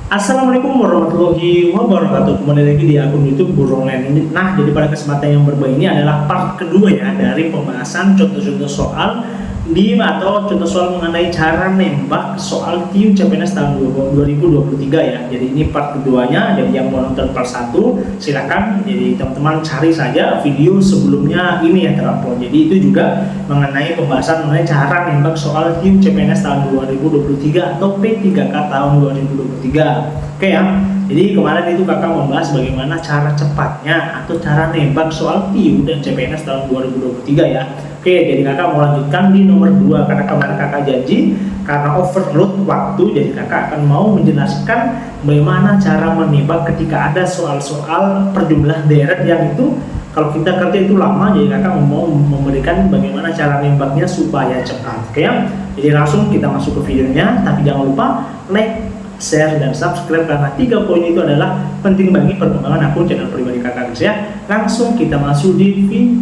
Assalamualaikum warahmatullahi wabarakatuh. Kembali lagi di akun YouTube Guru Online ini. Nah, jadi pada kesempatan yang berbeda ini adalah part kedua ya dari pembahasan contoh-contoh soal atau contoh soal mengenai cara nembak soal TIU CPNS tahun 2023 ya. Jadi ini part keduanya. Jadi yang mau nonton part 1 silakan. Jadi teman-teman cari saja video sebelumnya ini yang terupload. Jadi itu juga mengenai pembahasan mengenai cara nembak soal TIU CPNS tahun 2023 atau P3K tahun 2023. Oke ya. Jadi kemarin itu kakak membahas bagaimana cara cepatnya atau cara nembak soal TIU dan CPNS tahun 2023 ya. Oke, jadi kakak mau lanjutkan di nomor 2 karena kemarin kakak janji karena overload waktu, jadi kakak akan mau menjelaskan bagaimana cara menembak ketika ada soal-soal perjumlah deret yang itu kalau kita kerja itu lama. Jadi kakak mau memberikan bagaimana cara nembaknya supaya cepat. Oke ya. Jadi langsung kita masuk ke videonya, tapi jangan lupa like, share, dan subscribe karena 3 poin itu adalah penting bagi perkembangan akun channel pribadi kakak guys ya. Langsung kita masuk di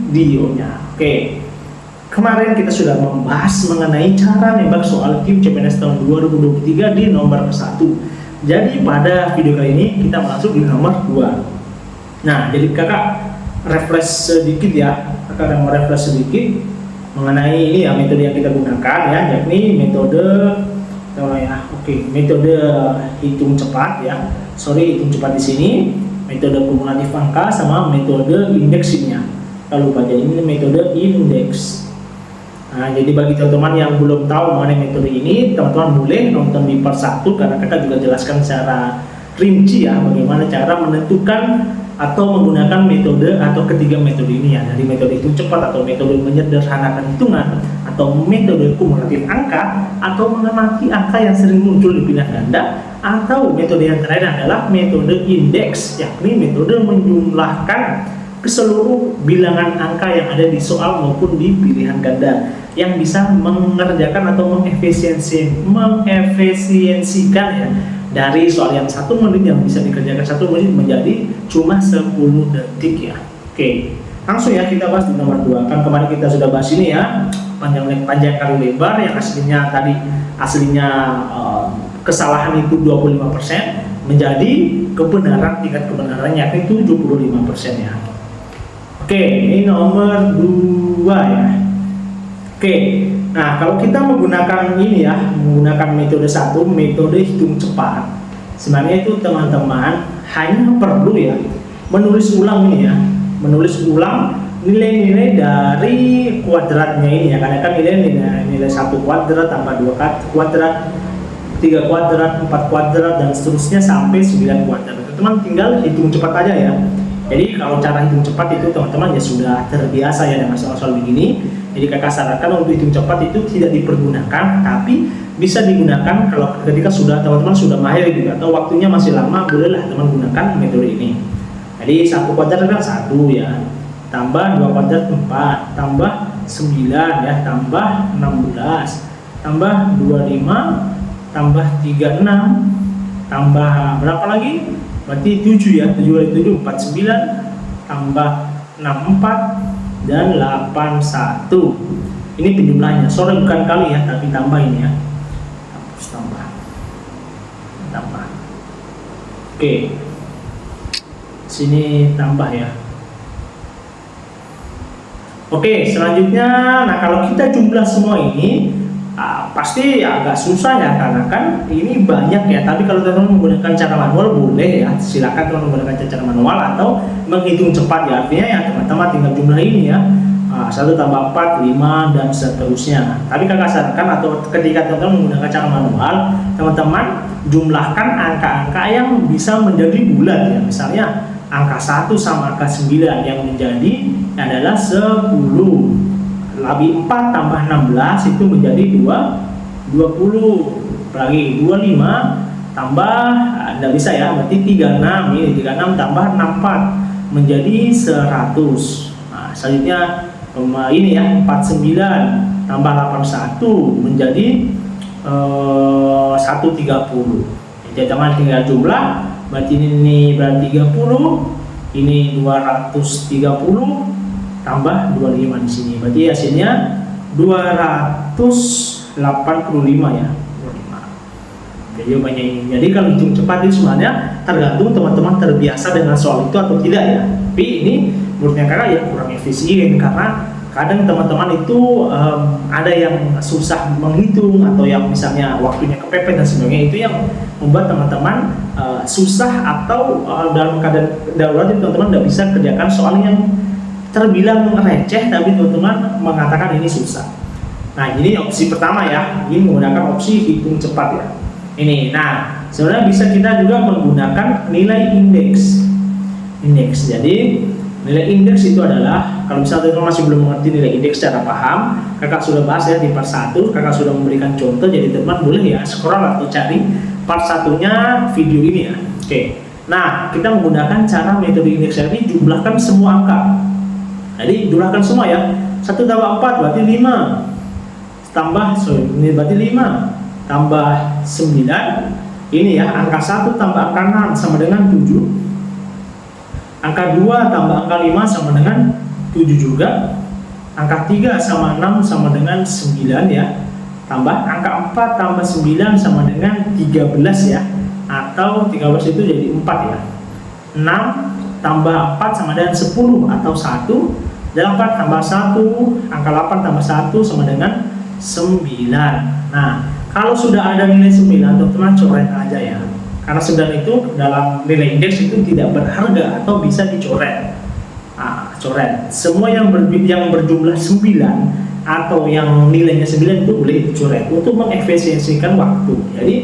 videonya. Oke. Kemarin kita sudah membahas mengenai cara nembak soal TIU CPNS tahun 2023 di nomor 1. Jadi pada video kali ini kita masuk di nomor 2. Nah, jadi kakak refresh sedikit ya. Kakak akan merefresh sedikit mengenai ini ya metode yang kita gunakan ya, yakni metode metode hitung cepat ya. Hitung cepat di sini, metode kumulatif angka sama metode indeksnya. Lalu pada ini metode indeks. Nah, jadi bagi teman-teman yang belum tahu mengenai metode ini, teman-teman boleh nonton di part 1 karena kakak juga jelaskan secara rinci ya bagaimana cara menentukan atau menggunakan metode atau ketiga metode ini ya, dari metode hitung cepat atau metode menyederhanakan hitungan atau metode kumulatif angka atau mengamati angka yang sering muncul di pindah ganda, atau metode yang terakhir adalah metode indeks, yakni metode menjumlahkan keseluruh bilangan angka yang ada di soal maupun di pilihan ganda yang bisa mengerjakan atau mengefisiensikan ya dari soal yang 1 menit yang bisa dikerjakan 1 menit menjadi cuma 10 detik ya. Oke, langsung ya kita bahas di nomor 2. Kan kemarin kita sudah bahas ini ya, panjang kali lebar, yang aslinya kesalahan itu 25% menjadi kebenaran, tingkat kebenarannya yakni 75% ya. Oke, ini nomor 2 ya. Oke, nah kalau kita menggunakan ini ya, menggunakan metode 1, metode hitung cepat, sebenarnya itu teman-teman hanya perlu ya menulis ulang ini ya, menulis ulang nilai-nilai dari kuadratnya ini ya, karena kan nilai 1 kuadrat tambah 2 kuadrat, 3 kuadrat, 4 kuadrat, dan seterusnya sampai 9 kuadrat. Teman-teman tinggal hitung cepat aja ya. Jadi kalau cara hitung cepat itu teman-teman ya sudah terbiasa ya dengan soal-soal begini. Jadi kakak sarankan untuk hitung cepat itu tidak dipergunakan, tapi bisa digunakan kalau ketika teman-teman sudah mahir gitu atau waktunya masih lama, bolehlah teman gunakan metode ini. Jadi 1 kuadrat kan 1 ya, tambah 2 kuadrat 4, tambah 9 ya, tambah 16, tambah 25, tambah 36, tambah berapa lagi? Berarti 7 ya, 7 kali 7 49, tambah 64 dan 81. Ini penjumlahnya. Sorry bukan kali ya, tapi tambah ini ya. Hapus tambah. Oke. Sini tambah ya. Oke, selanjutnya nah kalau kita jumlah semua ini pasti agak susah ya, karena kan ini banyak ya. Tapi kalau teman-teman menggunakan cara manual boleh ya, silakan teman menggunakan cara manual atau menghitung cepat ya. Artinya ya teman-teman tinggal jumlah ini ya, 1 tambah 4, 5 dan seterusnya. Tapi kakak sarankan atau ketika teman-teman menggunakan cara manual, teman-teman jumlahkan angka-angka yang bisa menjadi bulat ya. Misalnya angka 1 sama angka 9 yang menjadi adalah 10. Lebih 4 tambah 16 itu menjadi 20. Lagi 25 tambah tidak bisa ya, berarti 36. Ini 36 tambah 64 menjadi 100. Nah, selanjutnya ini ya 49 tambah 81 menjadi 130. Jadi teman tinggal jumlah, berarti ini berarti 30, ini 230 tambah 25 di sini. Berarti hasilnya 285 ya. 25. jawabannya ini. Jadi kalau hitung cepat itu sebenarnya tergantung teman-teman terbiasa dengan soal itu atau tidak ya. Tapi ini menurutnya kakak ya kurang efisien, karena kadang teman-teman itu ada yang susah menghitung atau yang misalnya waktunya kepepet dan sebagainya, itu yang membuat teman-teman susah atau dalam keadaan darurat teman-teman tidak bisa kerjakan soal yang terbilang receh tapi teman-teman mengatakan ini susah. Nah ini opsi pertama ya, ini menggunakan opsi hitung cepat ya. Ini, nah sebenarnya bisa kita juga menggunakan nilai indeks. Jadi nilai indeks itu adalah, kalau misalnya teman masih belum mengerti nilai indeks secara paham, kakak sudah bahas ya di part 1, kakak sudah memberikan contoh, jadi teman boleh ya scroll atau cari part 1-nya video ini ya. Oke, nah kita menggunakan cara metode indeks ini, jumlahkan semua angka. Jadi jumlahkan semua ya, 1 tambah 4 berarti 5, ini berarti 5 tambah 9, ini ya angka 1 tambah angka 6 sama dengan 7, angka 2 tambah angka 5 sama dengan 7 juga, angka 3 sama 6 sama dengan 9 ya, tambah angka 4 tambah 9 sama dengan 13 ya, atau 13 itu jadi 4 ya, 6 tambah 4 sama dengan 10 atau 1, 8 tambah 1, angka 8 tambah 1 sama dengan 9. Nah kalau sudah ada nilai 9, teman-teman coret aja ya, karena 9 itu dalam nilai indeks itu tidak berharga atau bisa dicoret. Coret semua yang berjumlah 9 atau yang nilainya 9 itu boleh dicoret untuk mengefisiensikan waktu. Jadi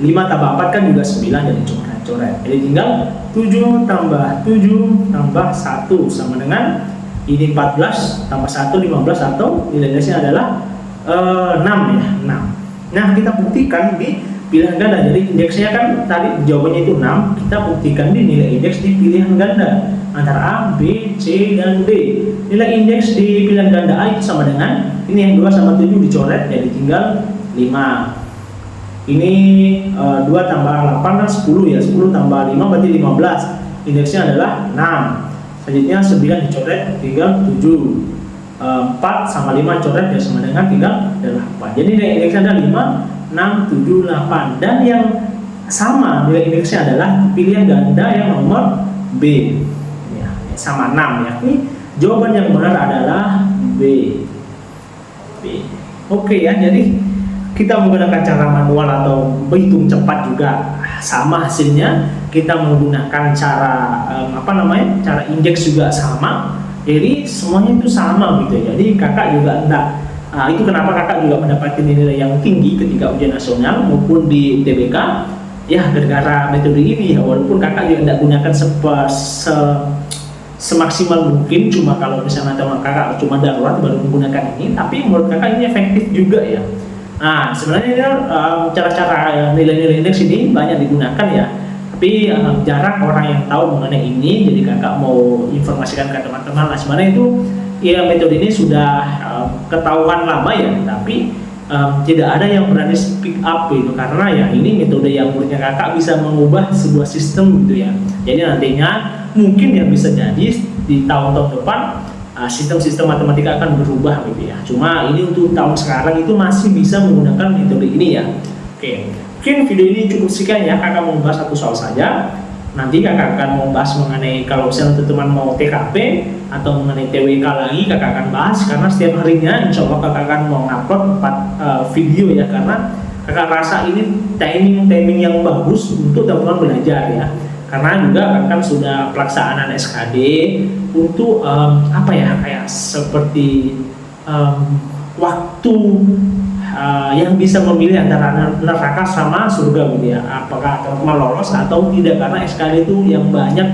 5 tambah 4 kan juga 9, jadi coret. Jadi tinggal 7 tambah 7 tambah 1 sama dengan ini 14 tambah 1 15, atau nilai indeksnya adalah 6 ya, 6. Nah kita buktikan di pilihan ganda. Jadi indeksnya kan tadi jawabannya itu 6, kita buktikan di nilai indeks di pilihan ganda antara A, B, C, dan D. Nilai indeks di pilihan ganda A itu sama dengan ini yang 2 sama 7 dicoret, jadi tinggal 5. Ini 2 tambah 8 kan 10 ya, 10 tambah 5 berarti 15, indeksnya adalah 6. Selanjutnya 9 dicoret, tinggal 7. 4 sama 5 coret ya sama dengan tinggal 8. Jadi nilai indeksnya ada 5, 6, 7, 8. Dan yang sama nilai indeksnya adalah pilihan ganda yang nomor B ya, sama 6 ya. Ini jawaban yang benar adalah B. Oke ya, jadi kita menggunakan cara manual atau berhitung cepat juga sama hasilnya. Kita menggunakan cara cara indeks juga sama. Jadi semuanya itu sama gitu ya. Jadi kakak juga enggak, itu kenapa kakak juga mendapatkan nilai yang tinggi ketika ujian nasional maupun di UTBK ya, gara-gara metode ini ya. Walaupun kakak juga enggak gunakan semaksimal mungkin, cuma kalau misalnya teman kakak cuma darurat baru menggunakan ini, tapi menurut kakak ini efektif juga ya. Nah sebenarnya cara-cara nilai-nilai indeks ini banyak digunakan ya, tapi jarang orang yang tahu mengenai ini. Jadi kakak mau informasikan ke teman-teman lah, sebenarnya itu ya metode ini sudah ketahuan lama ya, tapi tidak ada yang berani speak up itu, karena ya ini metode yang menurutnya kakak bisa mengubah sebuah sistem gitu ya. Jadi nantinya mungkin yang bisa jadi di tahun-tahun depan sistem-sistem matematika akan berubah gitu ya. Cuma ini untuk tahun sekarang itu masih bisa menggunakan metode ini ya. Oke. Mungkin video ini cukup sekian ya, kakak mau bahas satu soal saja. Nanti kakak akan mau bahas mengenai kalau misalnya teman-teman mau TKP atau mengenai TWK lagi, kakak akan bahas, karena setiap harinya insya Allah kakak akan mau upload 4 video ya, karena kakak rasa ini timing yang bagus untuk teman-teman belajar ya. Karena juga kan sudah pelaksanaan SKD untuk kayak seperti waktu yang bisa memilih antara neraka sama surga gitu ya, apakah teman-teman lolos atau tidak, karena SKD itu yang banyak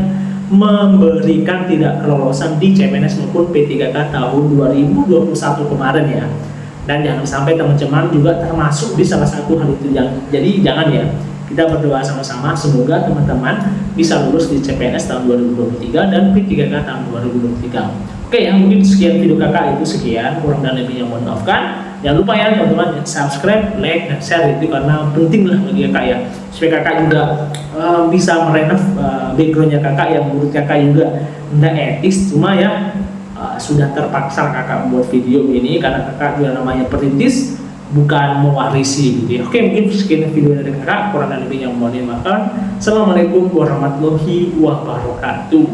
memberikan tidak kelolosan di CPNS maupun P3K tahun 2021 kemarin ya. Dan jangan sampai teman-teman juga termasuk di salah satu hal itu, jadi jangan ya. Kita berdoa sama-sama semoga teman-teman bisa lulus di CPNS tahun 2023 dan P3K tahun 2023. Oke ya, mungkin sekian video kakak, itu sekian, kurang dan lebihnya mohon maafkan. Jangan lupa ya teman-teman, subscribe, like, dan share itu karena penting lah bagi kakak ya, supaya kakak juga bisa merenov backgroundnya kakak yang menurut kakak juga tidak etis. Cuma ya sudah terpaksa kakak membuat video ini karena kakak juga namanya perintis bukan mewarisi gitu ya. Oke, mungkin sekian video dari kakak, kurang dan lebihnya mohon dimaafkan. Assalamualaikum warahmatullahi wabarakatuh.